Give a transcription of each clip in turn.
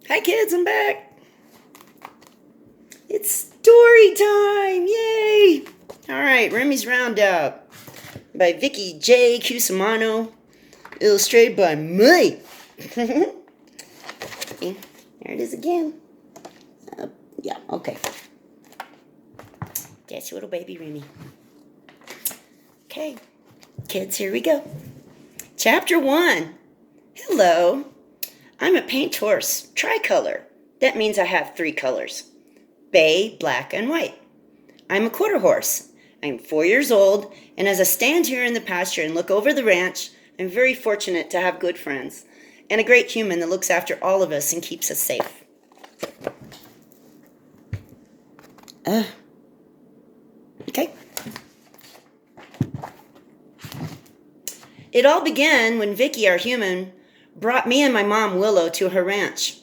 Hi kids, I'm back. It's story time, yay! Alright, Remi's Roundup by Vicky J. Cusimano, illustrated by me. There it is again. Yeah, okay. That's your little baby Remi. Okay, kids, here we go. Chapter 1. Hello. I'm a paint horse, tricolor. That means I have 3 colors. Bay, black, and white. I'm a quarter horse. I'm 4 years old, and as I stand here in the pasture and look over the ranch, I'm very fortunate to have good friends and a great human that looks after all of us and keeps us safe. Okay. It all began when Vicky, our human, brought me and my mom Willow to her ranch.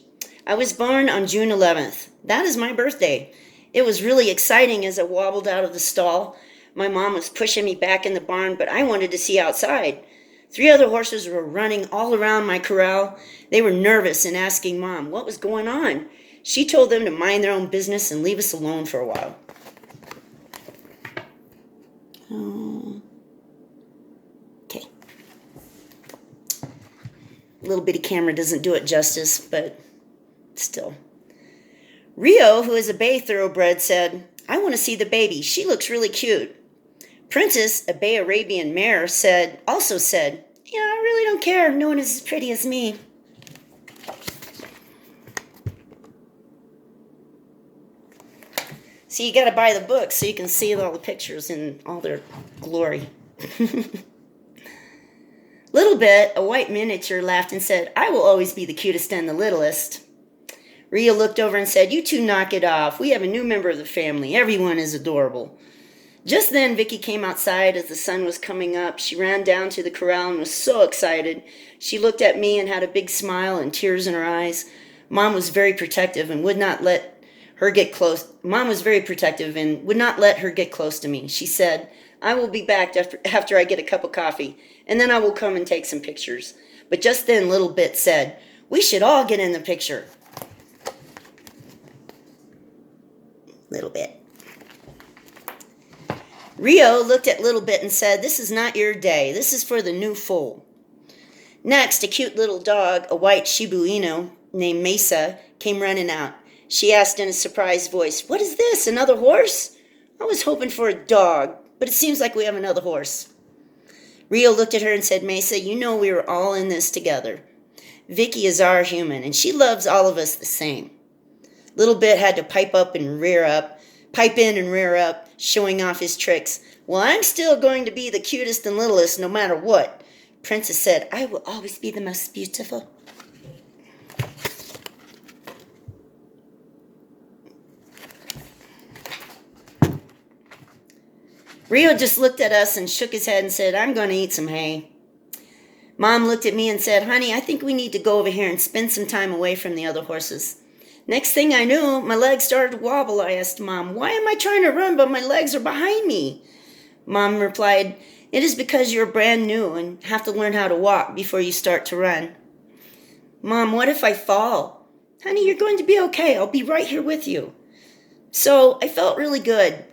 I was born on June 11th. That is my birthday. It was really exciting as I wobbled out of the stall. My mom was pushing me back in the barn, but I wanted to see outside. 3 other horses were running all around my corral. They were nervous and asking Mom what was going on. She told them to mind their own business and leave us alone for a while. Okay. Little bitty camera doesn't do it justice, but still. Rio, who is a bay thoroughbred, said, I want to see the baby. She looks really cute. Princess, a bay Arabian mare, also said, yeah, I really don't care. No one is as pretty as me. So you got to buy the book so you can see all the pictures in all their glory. Little Bit, a white miniature, laughed and said, I will always be the cutest and the littlest. Rhea looked over and said, you two knock it off. We have a new member of the family. Everyone is adorable. Just then, Vicky came outside as the sun was coming up. She ran down to the corral and was so excited. She looked at me and had a big smile and tears in her eyes. Mom was very protective and would not let her get close. Mom was very protective and would not let her get close to me. She said, I will be back after I get a cup of coffee, and then I will come and take some pictures. But just then, Little Bit said, we should all get in the picture. Little Bit. Rio looked at Little Bit and said, this is not your day. This is for the new foal. Next, a cute little dog, a white Shiba Inu named Mesa, came running out. She asked in a surprised voice, what is this, another horse? I was hoping for a dog, but it seems like we have another horse. Rio looked at her and said, Mesa, you know we were all in this together. Vicky is our human, and she loves all of us the same. Little Bit had to pipe in and rear up, showing off his tricks. Well, I'm still going to be the cutest and littlest no matter what. Princess said, I will always be the most beautiful. Rio just looked at us and shook his head and said, I'm going to eat some hay. Mom looked at me and said, honey, I think we need to go over here and spend some time away from the other horses. Next thing I knew, my legs started to wobble. I asked Mom, why am I trying to run but my legs are behind me? Mom replied, it is because you're brand new and have to learn how to walk before you start to run. Mom, what if I fall? Honey, you're going to be okay. I'll be right here with you. So I felt really good.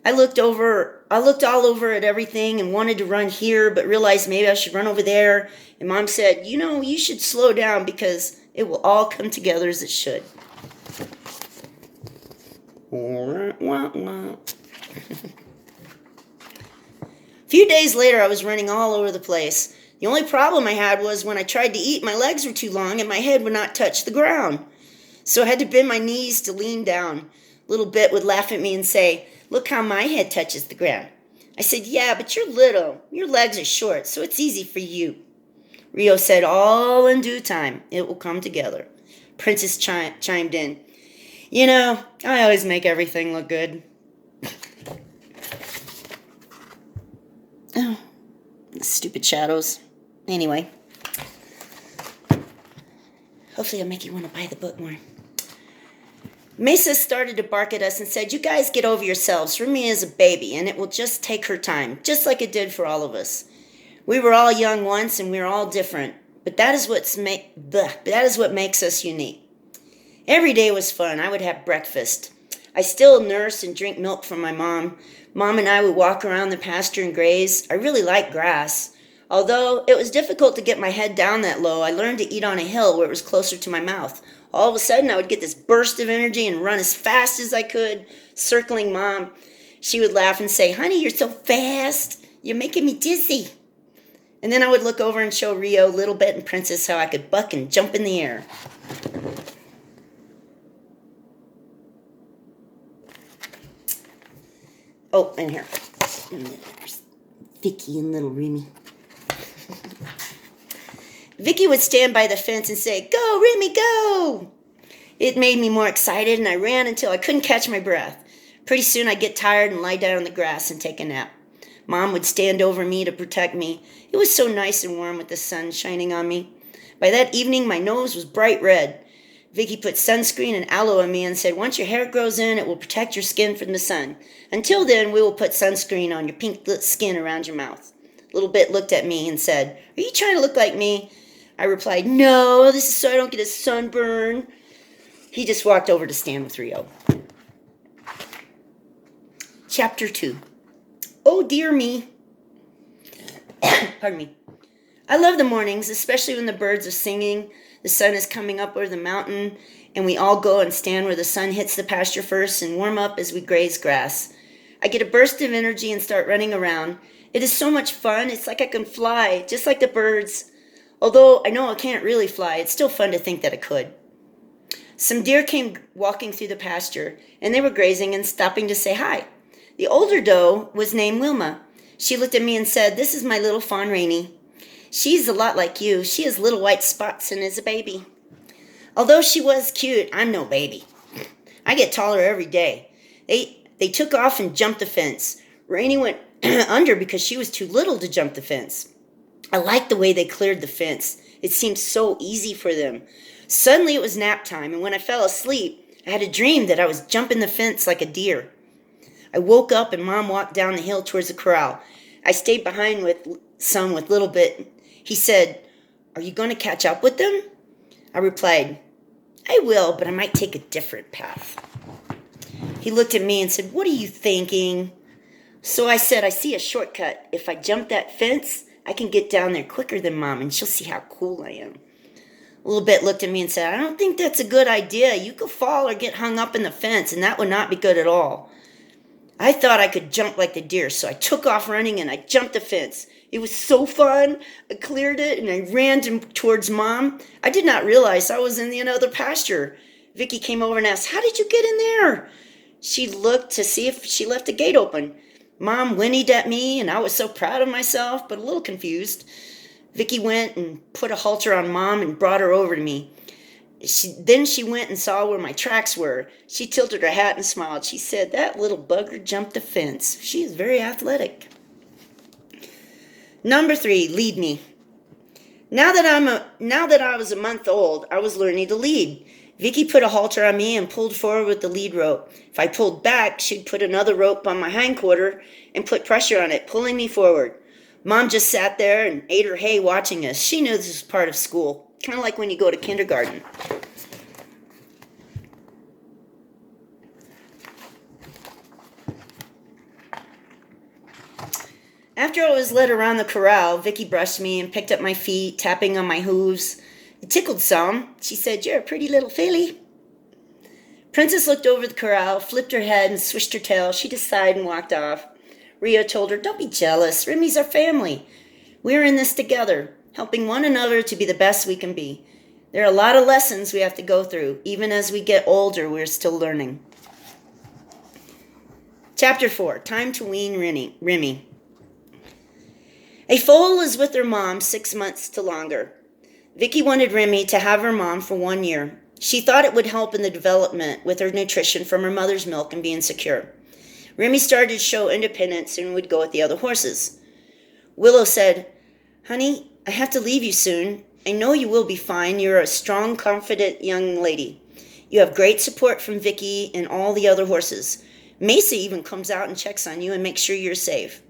I looked all over at everything and wanted to run here, but realized maybe I should run over there. And Mom said, you know, you should slow down because it will all come together as it should. A few days later, I was running all over the place. The only problem I had was when I tried to eat, my legs were too long and my head would not touch the ground. So I had to bend my knees to lean down. Little Bit would laugh at me and say, look how my head touches the ground. I said, yeah, but you're little. Your legs are short, so it's easy for you. Rio said, all in due time, it will come together. Princess chimed in. You know, I always make everything look good. Oh, stupid shadows. Anyway. Hopefully I'll make you want to buy the book more. Mesa started to bark at us and said, you guys get over yourselves. Remi is a baby, and it will just take her time, just like it did for all of us. We were all young once, and we were all different. But that is what makes us unique. Every day was fun. I would have breakfast. I still nurse and drink milk from my mom. Mom and I would walk around the pasture and graze. I really liked grass. Although it was difficult to get my head down that low, I learned to eat on a hill where it was closer to my mouth. All of a sudden, I would get this burst of energy and run as fast as I could, circling Mom. She would laugh and say, "Honey, you're so fast. You're making me dizzy." And then I would look over and show Rio, Little Bet, and Princess how I could buck and jump in the air. Oh, and here. There's Vicky and little Remi. Vicky would stand by the fence and say, "Go, Remi, go!" It made me more excited, and I ran until I couldn't catch my breath. Pretty soon I'd get tired and lie down on the grass and take a nap. Mom would stand over me to protect me. It was so nice and warm with the sun shining on me. By that evening, my nose was bright red. Vicky put sunscreen and aloe on me and said, "Once your hair grows in, it will protect your skin from the sun. Until then, we will put sunscreen on your pink skin around your mouth." Little Bit looked at me and said, "Are you trying to look like me?" I replied, "No, this is so I don't get a sunburn." He just walked over to stand with Rio. Chapter 2. Oh, dear me. Pardon me. I love the mornings, especially when the birds are singing, the sun is coming up over the mountain, and we all go and stand where the sun hits the pasture first and warm up as we graze grass. I get a burst of energy and start running around. It is so much fun. It's like I can fly, just like the birds. Although I know I can't really fly, it's still fun to think that I could. Some deer came walking through the pasture, and they were grazing and stopping to say hi. The older doe was named Wilma. She looked at me and said, "This is my little fawn Remi. She's a lot like you. She has little white spots and is a baby." Although she was cute, I'm no baby. I get taller every day. They took off and jumped the fence. Rainey went under because she was too little to jump the fence. I liked the way they cleared the fence. It seemed so easy for them. Suddenly it was nap time, and when I fell asleep, I had a dream that I was jumping the fence like a deer. I woke up and Mom walked down the hill towards the corral. I stayed behind with Little Bit. He said, "Are you going to catch up with them?" I replied, "I will, but I might take a different path." He looked at me and said, "What are you thinking?" So I said, "I see a shortcut. If I jump that fence, I can get down there quicker than Mom, and she'll see how cool I am." Little Bit looked at me and said, "I don't think that's a good idea. You could fall or get hung up in the fence, and that would not be good at all." I thought I could jump like the deer, so I took off running and I jumped the fence. It was so fun. I cleared it and I ran towards Mom. I did not realize I was in the other pasture. Vicky came over and asked, "How did you get in there?" She looked to see if she left the gate open. Mom whinnied at me and I was so proud of myself, but a little confused. Vicky went and put a halter on Mom and brought her over to me. Then she went and saw where my tracks were. She tilted her hat and smiled. She said, "That little bugger jumped the fence. She is very athletic." Number 3, lead me. Now that I was a month old, I was learning to lead. Vicky put a halter on me and pulled forward with the lead rope. If I pulled back, she'd put another rope on my hindquarter and put pressure on it, pulling me forward. Mom just sat there and ate her hay watching us. She knew this was part of school, kind of like when you go to kindergarten. After I was led around the corral, Vicky brushed me and picked up my feet, tapping on my hooves. It tickled some. She said, "You're a pretty little filly." Princess looked over the corral, flipped her head, and swished her tail. She just sighed and walked off. Rio told her, "Don't be jealous. Remi's our family. We're in this together, helping one another to be the best we can be. There are a lot of lessons we have to go through. Even as we get older, we're still learning." Chapter 4, Time to Wean Remi. A foal is with her mom 6 months to longer. Vicky wanted Remi to have her mom for 1 year. She thought it would help in the development with her nutrition from her mother's milk and being secure. Remi started to show independence and would go with the other horses. Willow said, "Honey, I have to leave you soon. I know you will be fine. You're a strong, confident young lady. You have great support from Vicky and all the other horses. Mesa even comes out and checks on you and makes sure you're safe."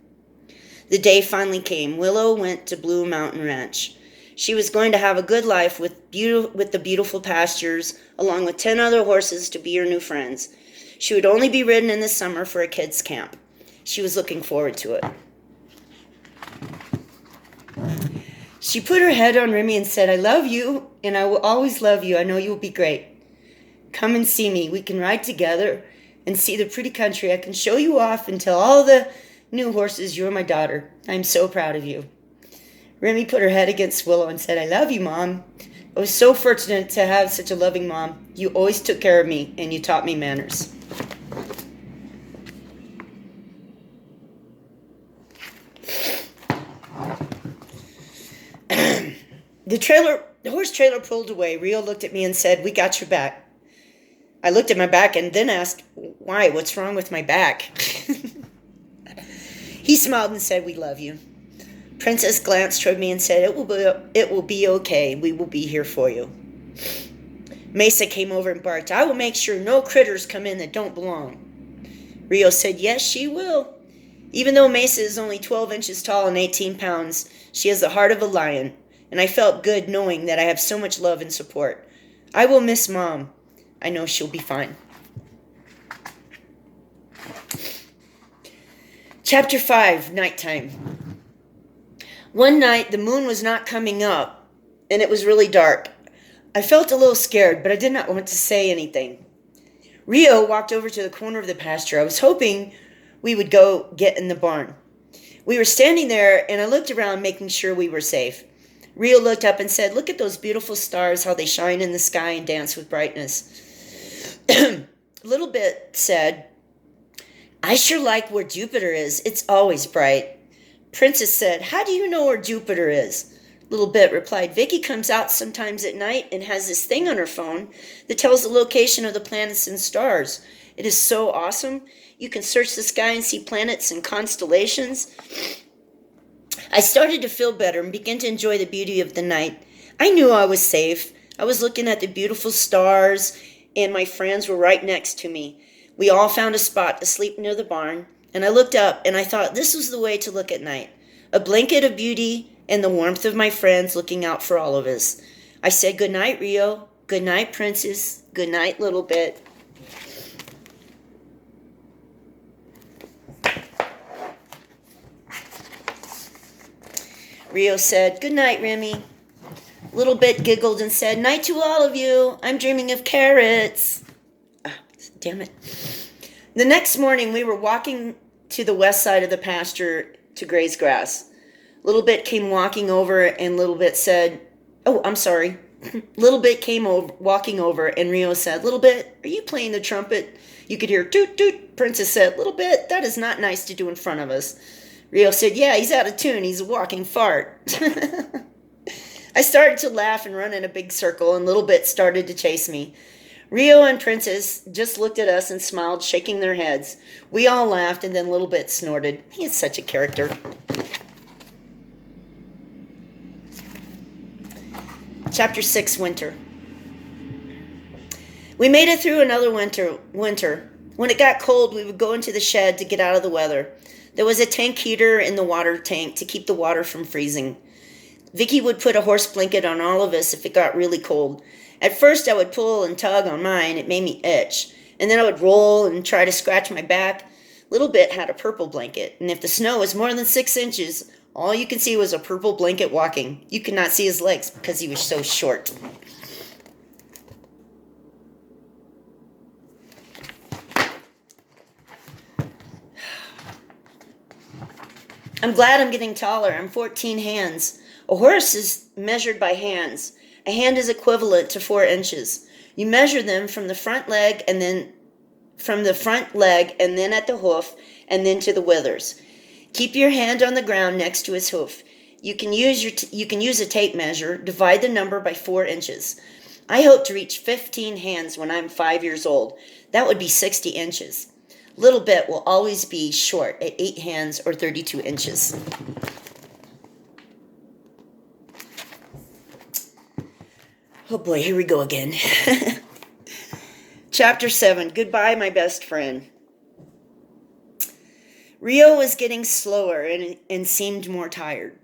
The day finally came. Willow went to Blue Mountain Ranch. She was going to have a good life with the beautiful pastures, along with 10 other horses to be her new friends. She would only be ridden in the summer for a kids' camp. She was looking forward to it. She put her head on Remi and said, "I love you, and I will always love you. I know you'll be great. Come and see me. We can ride together and see the pretty country. I can show you off and tell all the new horses you're my daughter. I'm so proud of you." Remi put her head against Willow and said, "I love you, Mom. I was so fortunate to have such a loving mom. You always took care of me, and you taught me manners." The horse trailer pulled away. Rio looked at me and said, "We got your back." I looked at my back and then asked, "Why? What's wrong with my back?" He smiled and said, "We love you." Princess glanced toward me and said, It will be okay. We will be here for you." Mesa came over and barked, "I will make sure no critters come in that don't belong." Rio said, "Yes, she will." Even though Mesa is only 12 inches tall and 18 pounds, she has the heart of a lion, and I felt good knowing that I have so much love and support. I will miss Mom. I know she'll be fine. Chapter 5, Nighttime. One night, the moon was not coming up, and it was really dark. I felt a little scared, but I did not want to say anything. Rio walked over to the corner of the pasture. I was hoping we would go get in the barn. We were standing there, and I looked around, making sure we were safe. Rio looked up and said, "Look at those beautiful stars, how they shine in the sky and dance with brightness." Little Bit said, "I sure like where Jupiter is. It's always bright." Princess said, "How do you know where Jupiter is?" Little Bit replied, "Vicky comes out sometimes at night and has this thing on her phone that tells the location of the planets and stars. It is so awesome. You can search the sky and see planets and constellations." I started to feel better and began to enjoy the beauty of the night. I knew I was safe. I was looking at the beautiful stars, and my friends were right next to me. We all found a spot to sleep near the barn, and I looked up and I thought this was the way to look at night. A blanket of beauty and the warmth of my friends looking out for all of us. I said, "Good night, Rio. Good night, Princess. Good night, Little Bit." Rio said, "Good night, Remi." Little Bit giggled and said, "Night to all of you. I'm dreaming of carrots." Damn it. The next morning, we were walking to the west side of the pasture to graze grass. Little Bit came walking over, and Little Bit said, "Oh, I'm sorry." Little Bit came walking over, and Rio said, "Little Bit, are you playing the trumpet?" You could hear toot toot. Princess said, "Little Bit, that is not nice to do in front of us." Rio said, "Yeah, he's out of tune. He's a walking fart." I started to laugh and run in a big circle, and Little Bit started to chase me. Rio and Princess just looked at us and smiled, shaking their heads. We all laughed, and then Little Bit snorted. He is such a character. Chapter 6, Winter. We made it through another winter. When it got cold, we would go into the shed to get out of the weather. There was a tank heater in the water tank to keep the water from freezing. Vicky would put a horse blanket on all of us if it got really cold. At first, I would pull and tug on mine. It made me itch. And then I would roll and try to scratch my back. Little Bit had a purple blanket, and if the snow was more than 6 inches, all you could see was a purple blanket walking. You could not see his legs because he was so short. I'm glad I'm getting taller. I'm 14 hands. A horse is measured by hands. A hand is equivalent to 4 inches. You measure them from the front leg and then at the hoof and then to the withers. Keep your hand on the ground next to his hoof. You can use a tape measure. Divide the number by 4 inches. I hope to reach 15 hands when I'm 5 years old. That would be 60 inches. Little Bit will always be short at 8 hands or 32 inches. Oh boy, here we go again. Chapter 7, Goodbye, My Best Friend. Rio was getting slower and seemed more tired.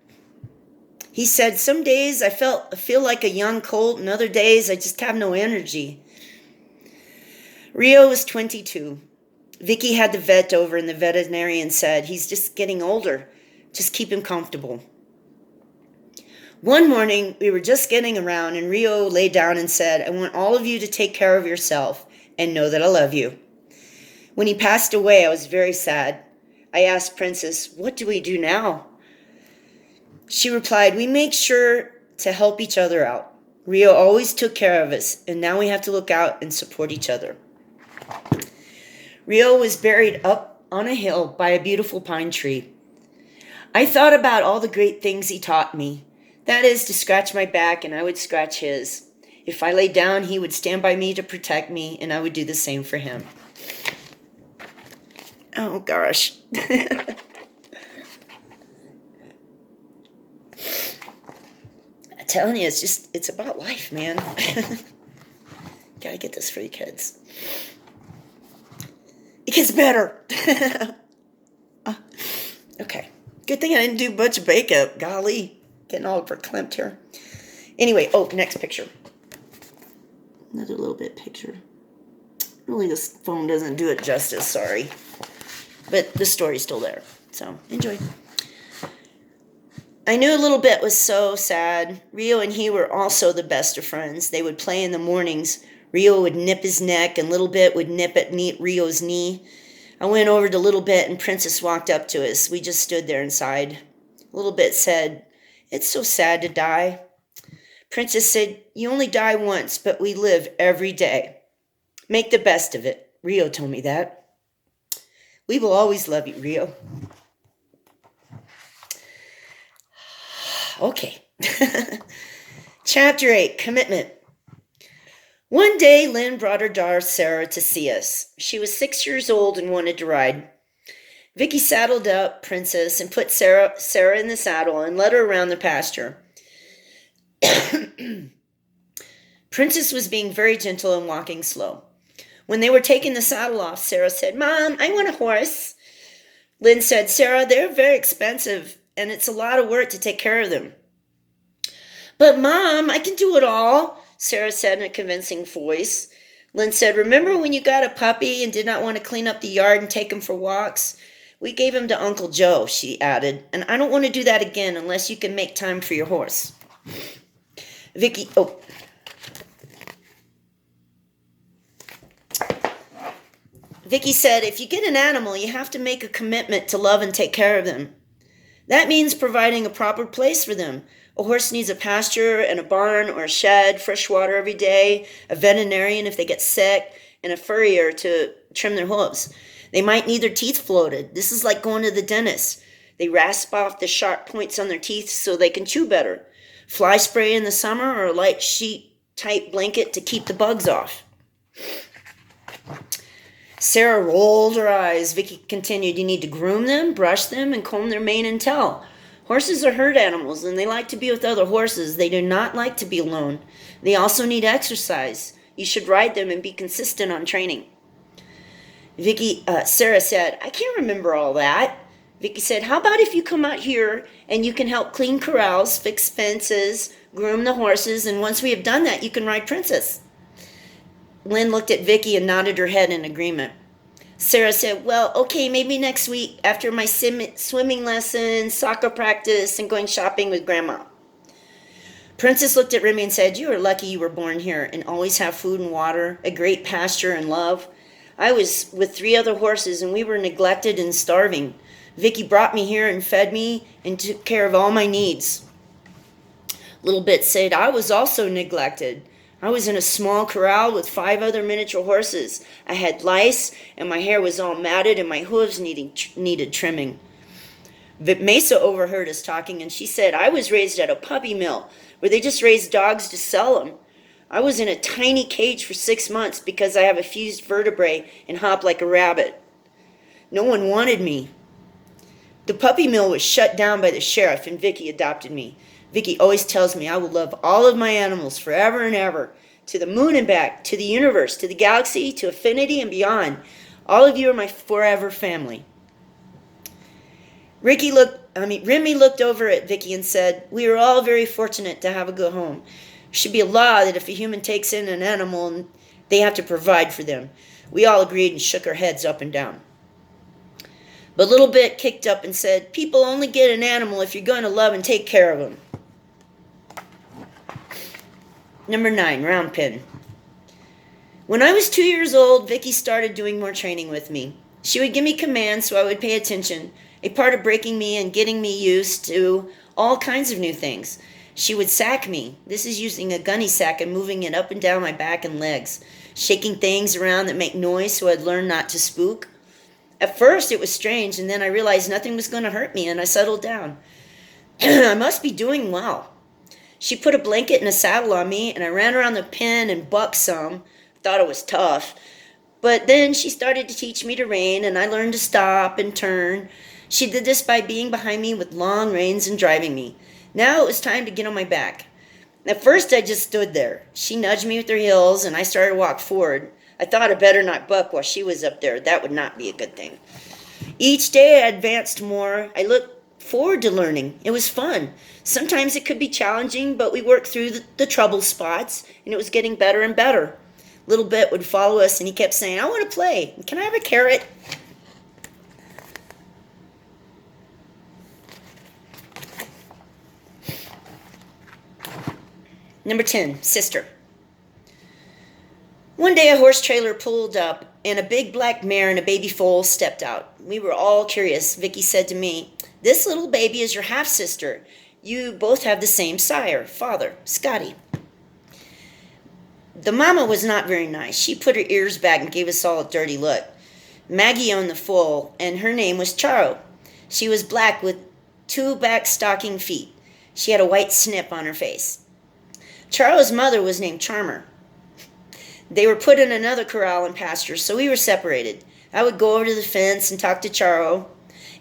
He said, some days I feel like a young colt, and other days I just have no energy. Rio was 22. Vicky had the vet over, and the veterinarian said, he's just getting older. Just keep him comfortable. One morning, we were just getting around, and Rio lay down and said, I want all of you to take care of yourself and know that I love you. When he passed away, I was very sad. I asked Princess, what do we do now? She replied, we make sure to help each other out. Rio always took care of us, and now we have to look out and support each other. Rio was buried up on a hill by a beautiful pine tree. I thought about all the great things he taught me. That is, to scratch my back, and I would scratch his. If I lay down, he would stand by me to protect me, and I would do the same for him. Oh, gosh. I'm telling you, it's about life, man. Gotta get this for you kids. It gets better. Okay. Good thing I didn't do much makeup. Golly. Getting all verklempt here. Anyway, next picture. Another little bit picture. Really, this phone doesn't do it justice, sorry. But the story's still there. So, enjoy. I knew a little bit was so sad. Rio and he were also the best of friends. They would play in the mornings. Rio would nip his neck, and Little Bit would nip at Rio's knee. I went over to Little Bit, and Princess walked up to us. We just stood there and sighed. Little Bit said, it's so sad to die. Princess said, you only die once, but we live every day. Make the best of it. Rio told me that. We will always love you, Rio. Okay. Chapter 8, Commitment. One day, Lynn brought her daughter, Sarah, to see us. She was 6 years old and wanted to ride. Vicky saddled up Princess and put Sarah in the saddle and led her around the pasture. Princess was being very gentle and walking slow. When they were taking the saddle off, Sarah said, Mom, I want a horse. Lynn said, Sarah, they're very expensive, and it's a lot of work to take care of them. But Mom, I can do it all, Sarah said in a convincing voice. Lynn said, remember when you got a puppy and did not want to clean up the yard and take him for walks? We gave him to Uncle Joe, she added, and I don't want to do that again unless you can make time for your horse. Vicky said, if you get an animal, you have to make a commitment to love and take care of them. That means providing a proper place for them. A horse needs a pasture and a barn or a shed, fresh water every day, a veterinarian if they get sick, and a furrier to trim their hooves. They might need their teeth floated. This is like going to the dentist. They rasp off the sharp points on their teeth so they can chew better. Fly spray in the summer or a light sheet-type blanket to keep the bugs off. Sarah rolled her eyes. Vicky continued, you need to groom them, brush them, and comb their mane and tail. Horses are herd animals, and they like to be with other horses. They do not like to be alone. They also need exercise. You should ride them and be consistent on training. Sarah said, I can't remember all that. Vicky said, how about if you come out here and you can help clean corrals, fix fences, groom the horses, and once we have done that, you can ride Princess. Lynn looked at Vicky and nodded her head in agreement. Sarah said, well, okay, maybe next week after my swimming lessons, soccer practice, and going shopping with Grandma. Princess looked at Remi and said, you are lucky you were born here and always have food and water, a great pasture and love. I was with 3 other horses and we were neglected and starving. Vicky brought me here and fed me and took care of all my needs. Little Bit said, I was also neglected. I was in a small corral with 5 other miniature horses. I had lice, and my hair was all matted, and my hooves needed trimming. Mesa overheard us talking, and she said, I was raised at a puppy mill, where they just raised dogs to sell them. I was in a tiny cage for 6 months because I have a fused vertebrae and hop like a rabbit. No one wanted me. The puppy mill was shut down by the sheriff, and Vicky adopted me. Vicky always tells me I will love all of my animals forever and ever, to the moon and back, to the universe, to the galaxy, to infinity and beyond. All of you are my forever family. Vicky looked Remi looked over at Vicky and said, "We are all very fortunate to have a good home. There should be a law that if a human takes in an animal, they have to provide for them." We all agreed and shook our heads up and down. But Little Bit kicked up and said, "People only get an animal if you're going to love and take care of them." Number 9, round pin. When I was 2 years old, Vicky started doing more training with me. She would give me commands so I would pay attention, a part of breaking me and getting me used to all kinds of new things. She would sack me. This is using a gunny sack and moving it up and down my back and legs, shaking things around that make noise so I'd learn not to spook. At first it was strange, and then I realized nothing was going to hurt me, and I settled down. I must be doing well. She put a blanket and a saddle on me, and I ran around the pen and bucked some. Thought it was tough. But then she started to teach me to rein, and I learned to stop and turn. She did this by being behind me with long reins and driving me. Now it was time to get on my back. At first I just stood there. She nudged me with her heels, and I started to walk forward. I thought I'd better not buck while she was up there. That would not be a good thing. Each day I advanced more. I looked forward to learning. It was fun. Sometimes it could be challenging, but we worked through the trouble spots, and it was getting better and better. Little Bit would follow us, and he kept saying, "I want to play. Can I have a carrot?" Number 10, sister. One day a horse trailer pulled up, and a big black mare and a baby foal stepped out. We were all curious. Vicky said to me, "This little baby is your half-sister. You both have the same father, Skye." The mama was not very nice. She put her ears back and gave us all a dirty look. Maggie owned the foal, and her name was Charo. She was black with 2 back stocking feet. She had a white snip on her face. Charo's mother was named Charmer. They were put in another corral and pasture, so we were separated. I would go over to the fence and talk to Charo,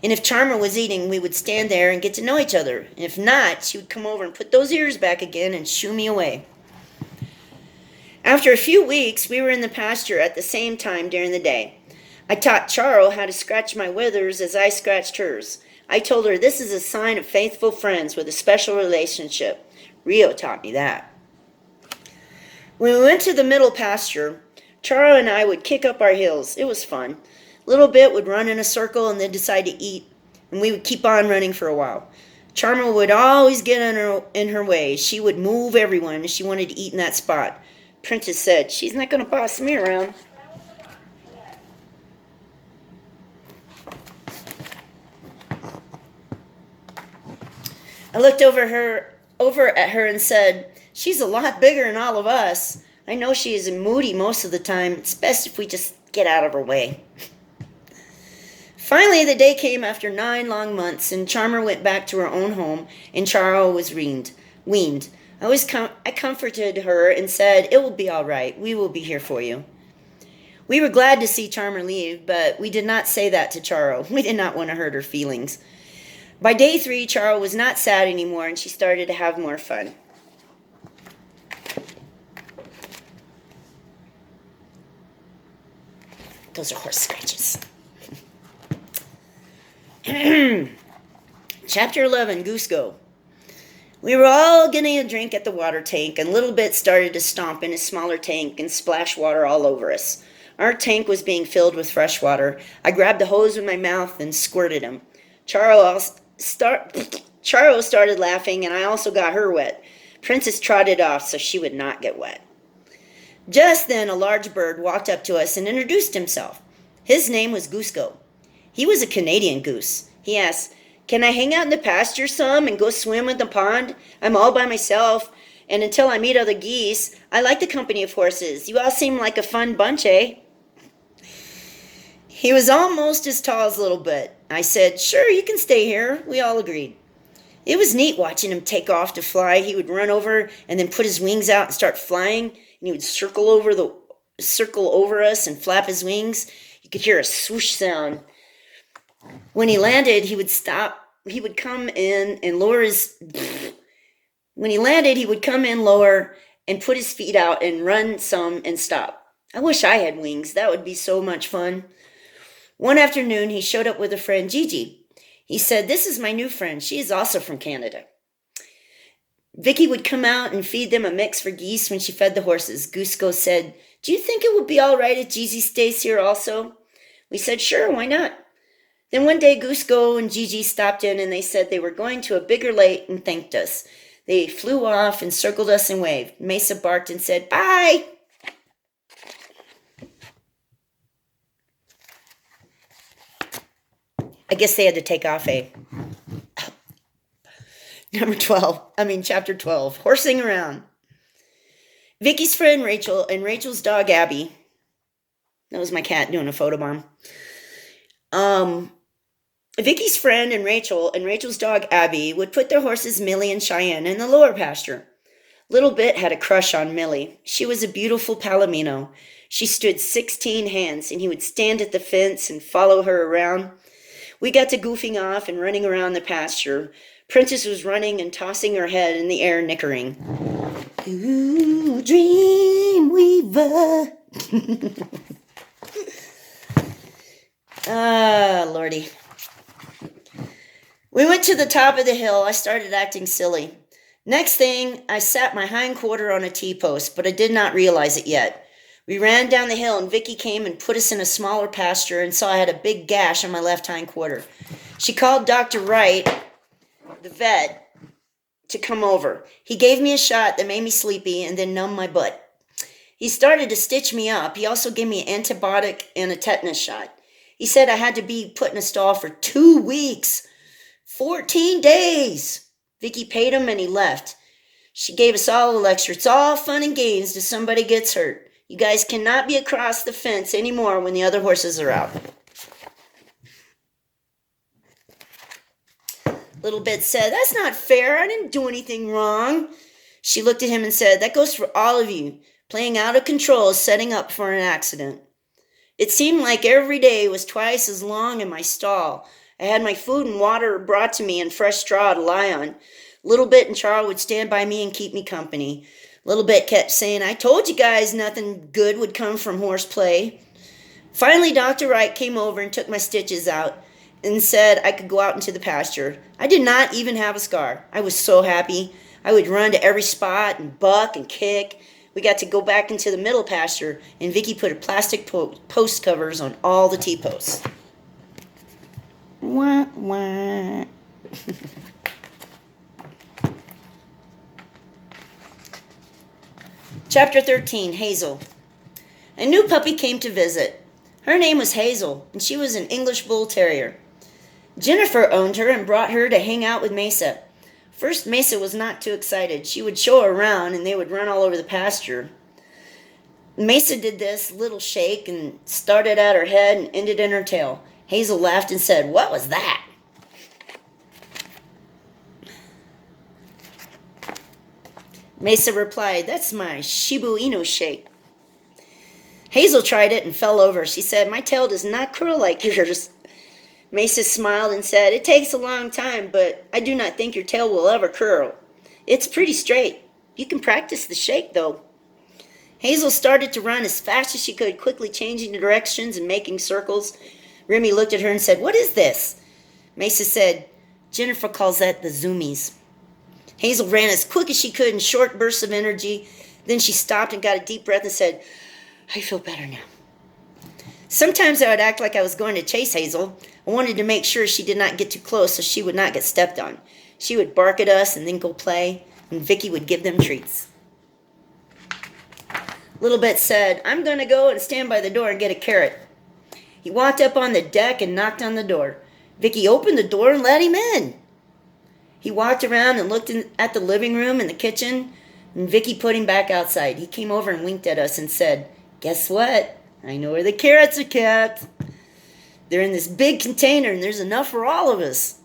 and if Charmer was eating, we would stand there and get to know each other. And if not, she would come over and put those ears back again and shoo me away. After a few weeks, we were in the pasture at the same time during the day. I taught Charo how to scratch my withers as I scratched hers. I told her this is a sign of faithful friends with a special relationship. Rio taught me that. When we went to the middle pasture, Charo and I would kick up our heels. It was fun. Little Bit would run in a circle and then decide to eat, and we would keep on running for a while. Charmer would always get in her way. She would move everyone, and she wanted to eat in that spot. Princess said, "She's not going to boss me around." I looked over at her and said, "She's a lot bigger than all of us. I know she is moody most of the time. It's best if we just get out of her way." Finally, the day came after 9 long months, and Charmer went back to her own home, and Charo was weaned. I comforted her and said, "It will be all right. We will be here for you." We were glad to see Charmer leave, but we did not say that to Charo. We did not want to hurt her feelings. By day 3, Charo was not sad anymore, and she started to have more fun. Those are horse scratches. Chapter 11, Goose Go. We were all getting a drink at the water tank, and Little Bit started to stomp in his smaller tank and splash water all over us. Our tank was being filled with fresh water. I grabbed the hose with my mouth and squirted him. Charo started laughing, and I also got her wet. Princess trotted off so she would not get wet. Just then a large bird walked up to us and introduced himself. His name was Gooseco. He was a Canadian goose. He asked, "Can I hang out in the pasture some and go swim in the pond? I'm all by myself, and until I meet other geese, I like the company of horses. You all seem like a fun bunch, eh?" He was almost as tall as Little Bit. I said, "Sure, you can stay here." We all agreed. It was neat watching him take off to fly. He would run over and then put his wings out and start flying, and he would circle over us and flap his wings. You could hear a swoosh sound. When he landed, he would stop. He would come in and lower his... When he landed, he would come in lower and put his feet out and run some and stop. I wish I had wings. That would be so much fun. One afternoon, he showed up with a friend, Gigi. He said, "This is my new friend. She is also from Canada." Vicky would come out and feed them a mix for geese when she fed the horses. Goosko said, "Do you think it would be all right if Gigi stays here also?" We said, "Sure, why not?" Then one day Goosko and Gigi stopped in and they said they were going to a bigger lake and thanked us. They flew off and circled us and waved. Mesa barked and said, "Bye." I guess they had to take off, eh? Chapter 12, horsing around. Vicky's friend Rachel and Rachel's dog Abby. That was my cat doing a photobomb. Vicky's friend and Rachel's dog Abby would put their horses Millie and Cheyenne in the lower pasture. Little Bit had a crush on Millie. She was a beautiful palomino. She stood 16 hands, and he would stand at the fence and follow her around. We got to goofing off and running around the pasture. Princess was running and tossing her head in the air, nickering. "Ooh, dream weaver." Lordy. We went to the top of the hill. I started acting silly. Next thing, I sat my hind quarter on a T-post, but I did not realize it yet. We ran down the hill, and Vicky came and put us in a smaller pasture and saw I had a big gash on my left hind quarter. She called Dr. Wright, the vet, to come over. He gave me a shot that made me sleepy and then numbed my butt. He started to stitch me up. He also gave me an antibiotic and a tetanus shot. He said I had to be put in a stall for 2 weeks. 14 days. Vicky paid him and he left. She gave us all a lecture. It's all fun and games till somebody gets hurt. You guys cannot be across the fence anymore when the other horses are out. Little Bit said, "That's not fair. I didn't do anything wrong." She looked at him and said, "That goes for all of you. Playing out of control is setting up for an accident." It seemed like every day was twice as long in my stall. I had my food and water brought to me and fresh straw to lie on. Little Bit and Charles would stand by me and keep me company. Little Bit kept saying, "I told you guys nothing good would come from horseplay." Finally, Dr. Wright came over and took my stitches out and said I could go out into the pasture. I did not even have a scar. I was so happy. I would run to every spot and buck and kick. We got to go back into the middle pasture, and Vicky put a plastic post covers on all the T-posts. Wah, wah. Chapter 13, Hazel. A new puppy came to visit. Her name was Hazel, and she was an English bull terrier. Jennifer owned her and brought her to hang out with Mesa. First, Mesa was not too excited. She would show her around, and they would run all over the pasture. Mesa did this little shake and started at her head and ended in her tail. Hazel laughed and said, "What was that?" Mesa replied, "That's my Shiba Inu shake." Hazel tried it and fell over. She said, "My tail does not curl like yours." Mesa smiled and said, "It takes a long time, but I do not think your tail will ever curl. It's pretty straight. You can practice the shake, though." Hazel started to run as fast as she could, quickly changing directions and making circles. Remi looked at her and said, "What is this?" Mesa said, "Jennifer calls that the zoomies." Hazel ran as quick as she could in short bursts of energy. Then she stopped and got a deep breath and said, "I feel better now." Sometimes I would act like I was going to chase Hazel. I wanted to make sure she did not get too close so she would not get stepped on. She would bark at us and then go play, and Vicky would give them treats. Little Bit said, "I'm going to go and stand by the door and get a carrot." He walked up on the deck and knocked on the door. Vicky opened the door and let him in. He walked around and looked at the living room and the kitchen, and Vicky put him back outside. He came over and winked at us and said, "Guess what? I know where the carrots are kept. They're in this big container, and there's enough for all of us."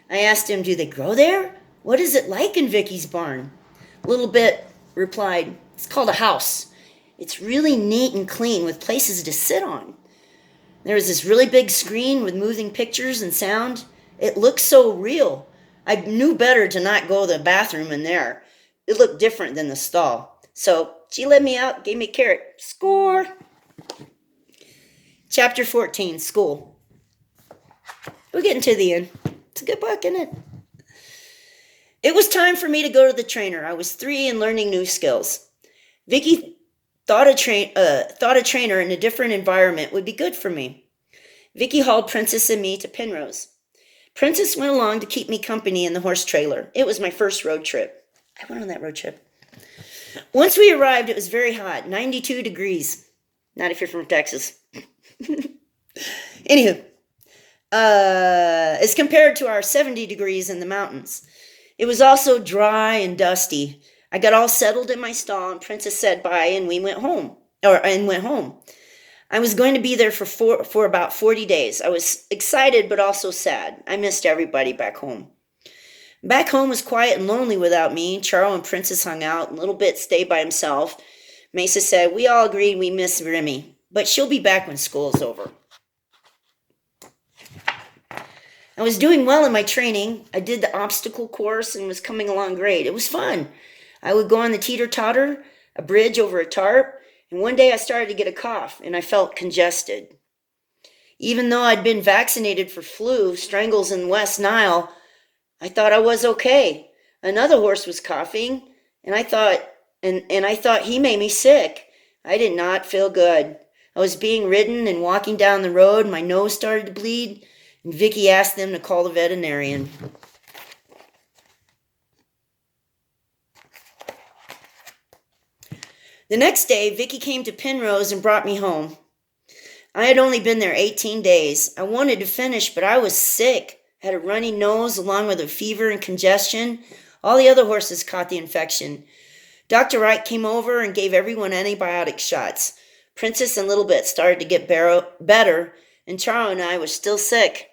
I asked him, "Do they grow there? What is it like in Vicky's barn?" Little Bit replied, "It's called a house. It's really neat and clean with places to sit on. There was this really big screen with moving pictures and sound. It looked so real. I knew better to not go to the bathroom in there. It looked different than the stall. So she let me out, gave me a carrot. Score!" Chapter 14, School. We're getting to the end. It's a good book, isn't it? It was time for me to go to the trainer. I was 3 and learning new skills. Vicky thought a trainer in a different environment would be good for me. Vicky hauled Princess and me to Penrose. Princess went along to keep me company in the horse trailer. It was my first road trip. I went on that road trip. Once we arrived, it was very hot, 92 degrees. Not if you're from Texas. Anywho, as compared to our 70 degrees in the mountains. It was also dry and dusty. I got all settled in my stall, and Princess said bye, and we went home. I was going to be there for about 40 days. I was excited, but also sad. I missed everybody back home. Back home was quiet and lonely without me. Charles and Princess hung out, and Little Bit stayed by himself. Mesa said, we all agreed we miss Remi, but she'll be back when school's over. I was doing well in my training. I did the obstacle course and was coming along great. It was fun. I would go on the teeter-totter, a bridge over a tarp, and one day I started to get a cough, and I felt congested. Even though I'd been vaccinated for flu, strangles, and West Nile, I thought I was okay. Another horse was coughing, and I thought he made me sick. I did not feel good. I was being ridden and walking down the road. My nose started to bleed, and Vicky asked them to call the veterinarian. The next day, Vicky came to Penrose and brought me home. I had only been there 18 days. I wanted to finish, but I was sick. I had a runny nose along with a fever and congestion. All the other horses caught the infection. Dr. Wright came over and gave everyone antibiotic shots. Princess and Little Bit started to get better, and Charo and I were still sick.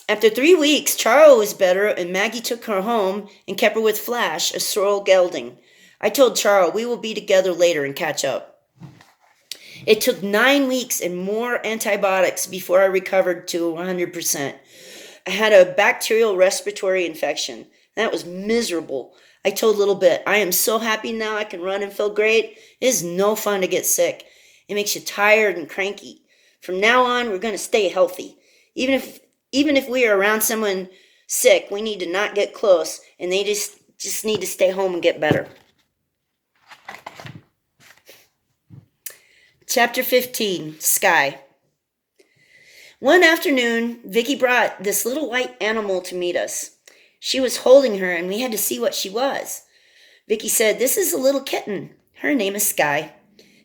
After 3 weeks, Charo was better, and Maggie took her home and kept her with Flash, a sorrel gelding. I told Charo we will be together later and catch up. It took 9 weeks and more antibiotics before I recovered to 100%. I had a bacterial respiratory infection. That was miserable. I told Little Bit, I am so happy now I can run and feel great. It is no fun to get sick. It makes you tired and cranky. From now on, we're going to stay healthy. Even if we are around someone sick, we need to not get close, and they just need to stay home and get better. Chapter 15, Skye. One afternoon, Vicky brought this little white animal to meet us. She was holding her, and we had to see what she was. Vicky said, this is a little kitten. Her name is Skye.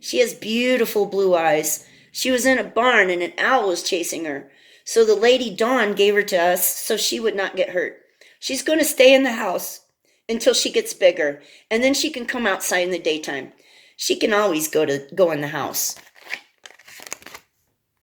She has beautiful blue eyes. She was in a barn, and an owl was chasing her. So the lady Dawn gave her to us so she would not get hurt. She's going to stay in the house until she gets bigger, and then she can come outside in the daytime. She can always go in the house.